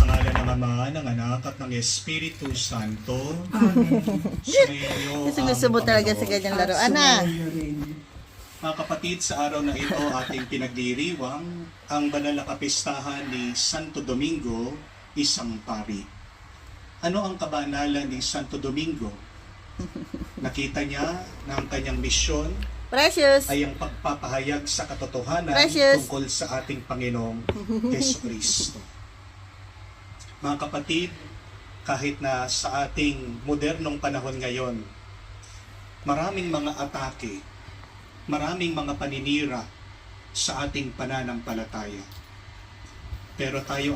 Sa ngalan ng Ama, ng Anak, at ng Espiritu Santo. Amen. Sumayo Kasi gusto mo talaga sa ganyang laruan na. Sumayo rin. Mga kapatid, sa araw na ito ating pinagdiriwang ang banal na kapistahan ni Santo Domingo, isang pari. Ano ang kabanalan ni Santo Domingo? Nakita niya na ang kanyang misyon Precious. ay ang pagpapahayag sa katotohanan Precious. tungkol sa ating Panginoong Jesucristo. Mga kapatid, kahit na sa ating modernong panahon ngayon, maraming mga atake, maraming mga paninira sa ating pananampalataya. Pero tayo ay